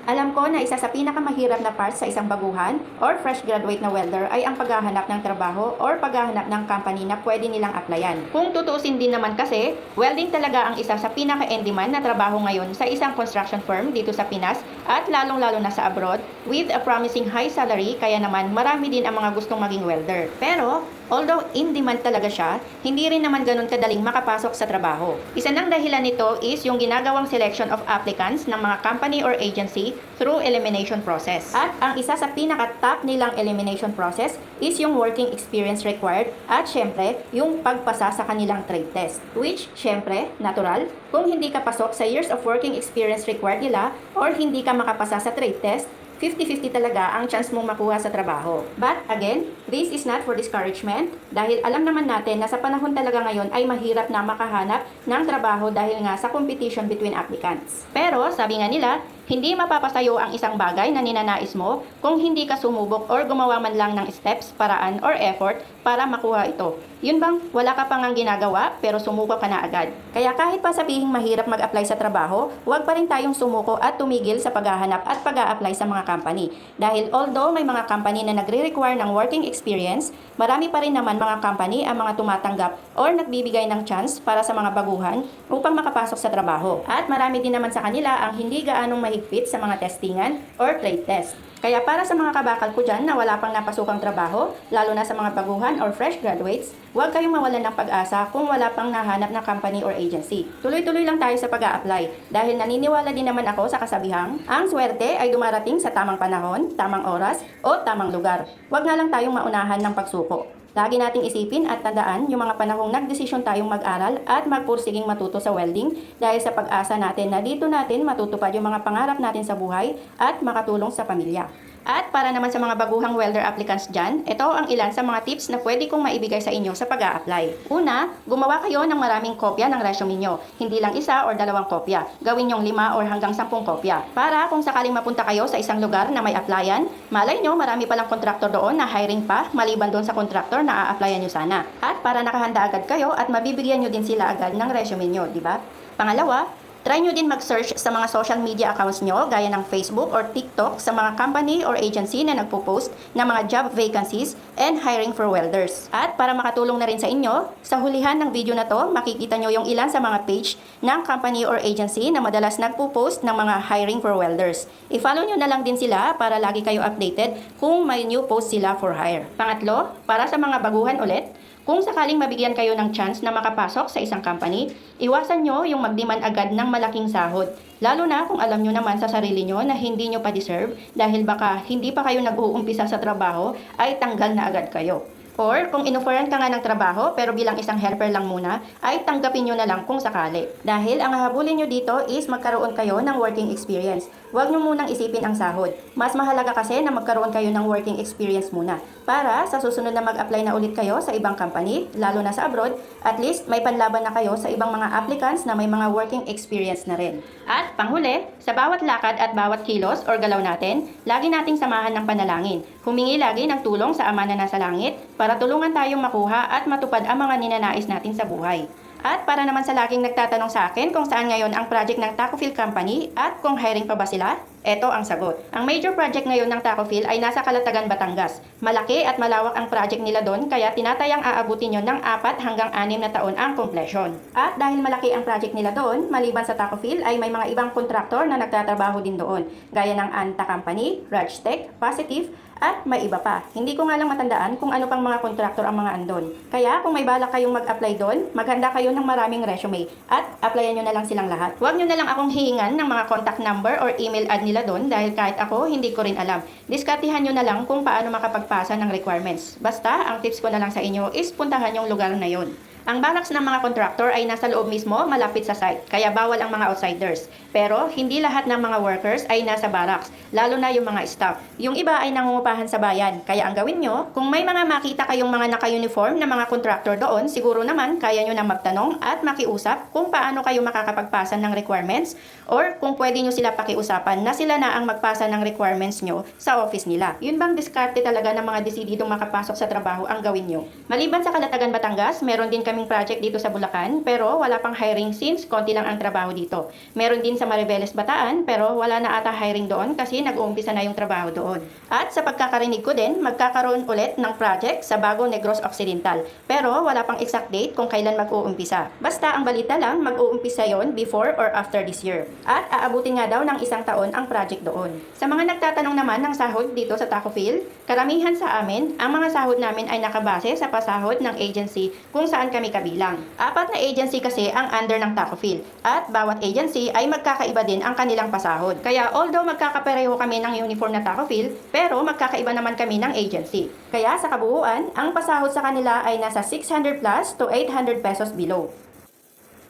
Alam ko na isa sa pinakamahirap na part sa isang baguhan or fresh graduate na welder ay ang paghahanap ng trabaho or paghahanap ng company na pwede nilang applyan. Kung tutuusin din naman kasi, welding talaga ang isa sa pinaka-in-demand na trabaho ngayon sa isang construction firm dito sa Pinas at lalong-lalo na sa abroad with a promising high salary, kaya naman marami din ang mga gustong maging welder. Pero although in-demand talaga siya, hindi rin naman ganun kadaling makapasok sa trabaho. Isa ng dahilan nito is yung ginagawang selection of applicants ng mga company or agency through elimination process. At ang isa sa pinaka-top nilang elimination process is yung working experience required at syempre, yung pagpasa sa kanilang trade test. Which, syempre, natural, kung hindi ka pasok sa years of working experience required nila or hindi ka makapasa sa trade test, 50-50 talaga ang chance mong makuha sa trabaho. But again, this is not for discouragement dahil alam naman natin na sa panahon talaga ngayon ay mahirap na makahanap ng trabaho dahil nga sa competition between applicants. Pero sabi nga nila, hindi mapapasayo ang isang bagay na ninanais mo kung hindi ka sumubok or gumawa man lang ng steps, paraan, or effort para makuha ito. Yun bang wala ka pang ang ginagawa pero sumuko ka na agad? Kaya kahit pa sabihing mahirap mag-apply sa trabaho, huwag pa rin tayong sumuko at tumigil sa paghahanap at pag-a-apply sa mga company. Dahil although may mga company na nagre-require ng working experience, marami pa rin naman mga company ang mga tumatanggap or nagbibigay ng chance para sa mga baguhan upang makapasok sa trabaho. At marami din naman sa kanila ang hindi gaanong mahigpit sa mga testingan or trade test. Kaya para sa mga kabakal ko dyan na wala pang napasukang trabaho, lalo na sa mga baguhan or fresh graduates, huwag kayong mawalan ng pag-asa kung wala pang nahanap na company or agency. Tuloy-tuloy lang tayo sa pag-a-apply dahil naniniwala din naman ako sa kasabihang, ang swerte ay dumarating sa tamang panahon, tamang oras, o tamang lugar. Huwag nga lang tayong maunahan ng pagsuko. Lagi nating isipin at tandaan yung mga panahong nagdesisyon tayong mag-aral at magpursiging matuto sa welding dahil sa pag-asa natin na dito natin matutupad yung mga pangarap natin sa buhay at makatulong sa pamilya. At para naman sa mga baguhang welder applicants dyan, ito ang ilan sa mga tips na pwede kong maibigay sa inyo sa pag-a-apply. Una, gumawa kayo ng maraming kopya ng resume nyo. Hindi lang isa or dalawang kopya. Gawin nyong 5 or hanggang 10 kopya. Para kung sakaling mapunta kayo sa isang lugar na may applyan, malay nyo marami palang kontraktor doon na hiring pa maliban doon sa kontraktor na a-applyan nyo sana. At para nakahanda agad kayo at mabibigyan nyo din sila agad ng resume nyo, di ba? Pangalawa, try nyo din mag-search sa mga social media accounts nyo gaya ng Facebook or TikTok sa mga company or agency na nagpo-post ng mga job vacancies and hiring for welders. At para makatulong na rin sa inyo, sa hulihan ng video na to, makikita nyo yung ilan sa mga page ng company or agency na madalas nagpo-post ng mga hiring for welders. I-follow nyo na lang din sila para lagi kayo updated kung may new post sila for hire. Pangatlo, para sa mga baguhan ulit, kung sakaling mabigyan kayo ng chance na makapasok sa isang company, iwasan nyo yung magdemand agad ng malaking sahod. Lalo na kung alam nyo naman sa sarili nyo na hindi nyo pa deserve dahil baka hindi pa kayo nag-uumpisa sa trabaho ay tanggal na agad kayo. Or kung inofferan ka nga ng trabaho pero bilang isang helper lang muna, ay tanggapin nyo na lang kung sakali. Dahil ang hahabulin nyo dito is magkaroon kayo ng working experience. Huwag nyo munang isipin ang sahod. Mas mahalaga kasi na magkaroon kayo ng working experience muna. Para sa susunod na mag-apply na ulit kayo sa ibang company, lalo na sa abroad, at least may panlaban na kayo sa ibang mga applicants na may mga working experience na rin. At panghuli, sa bawat lakad at bawat kilos or galaw natin, lagi nating samahan ng panalangin. Humingi lagi ng tulong sa Ama na nasa langit para tulungan tayong makuha at matupad ang mga ninanais natin sa buhay. At para naman sa laging nagtatanong sa akin kung saan ngayon ang project ng Tacofil Company at kung hiring pa ba sila, eto ang sagot. Ang major project ngayon ng Tacofil ay nasa Calatagan, Batangas. Malaki at malawak ang project nila doon kaya tinatayang aabutin nyo ng 4 hanggang 6 na taon ang completion. At dahil malaki ang project nila doon, maliban sa Tacofil ay may mga ibang kontraktor na nagtatrabaho din doon. Gaya ng Anta Company, Rajtech, Positive, at may iba pa. Hindi ko nga lang matandaan kung ano pang mga kontraktor ang mga andon. Kaya kung may balak kayong mag-apply doon, maghanda kayo ng maraming resume at applyan nyo na lang silang lahat. Huwag nyo na lang akong hihingan ng mga contact number or email ad nila doon dahil kahit ako hindi ko rin alam. Diskartihan nyo na lang kung paano makapagpasa ng requirements. Basta, ang tips ko na lang sa inyo is puntahan yung lugar na yon. Ang barracks ng mga contractor ay nasa loob mismo, malapit sa site, kaya bawal ang mga outsiders. Pero hindi lahat ng mga workers ay nasa barracks, lalo na yung mga staff. Yung iba ay nangungupahan sa bayan, kaya ang gawin nyo, kung may mga makita kayong mga naka-uniform na mga contractor doon, siguro naman kaya nyo na magtanong at makiusap kung paano kayo makakapagpasa ng requirements or kung pwede nyo sila pakiusapan na sila na ang magpasa ng requirements nyo sa office nila. Yun bang diskarte talaga ng mga desididong makapasok sa trabaho ang gawin nyo. Maliban sa Calatagan, Batangas, meron din kaming project dito sa Bulacan, pero wala pang hiring since konti lang ang trabaho dito. Meron din sa Mariveles, Bataan, pero wala na ata hiring doon kasi nag-uumpisa na yung trabaho doon. At sa pagkakarinig ko din, magkakaroon ulit ng project sa Bagong Negros Occidental. Pero wala pang exact date kung kailan mag-uumpisa. Basta ang balita lang, mag-uumpisa yon before or after this year. At aabutin nga daw ng 1 taon ang project doon. Sa mga nagtatanong naman ng sahod dito sa Tacofil, karamihan sa amin, ang mga sahod namin ay nakabase sa pasahod ng agency kung saan kami kabilang. 4 na agency kasi ang under ng Tacofil at bawat agency ay magkakaiba din ang kanilang pasahod. Kaya although magkakapareho kami ng uniform na Tacofil, pero magkakaiba naman kami ng agency. Kaya sa kabuuan, ang pasahod sa kanila ay nasa 600 plus to 800 pesos below.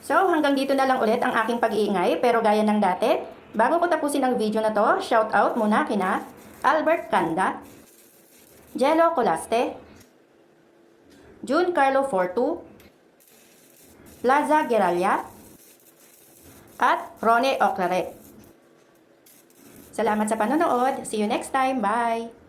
So hanggang dito na lang ulit ang aking pag-iingay, pero gaya ng dati, bago ko tapusin ang video na to, shout out muna kina Albert Canda, Jello Colaste, June Carlo Fortu, Plaza Geralya, at Rone Oclaret. Salamat sa panonood. See you next time. Bye!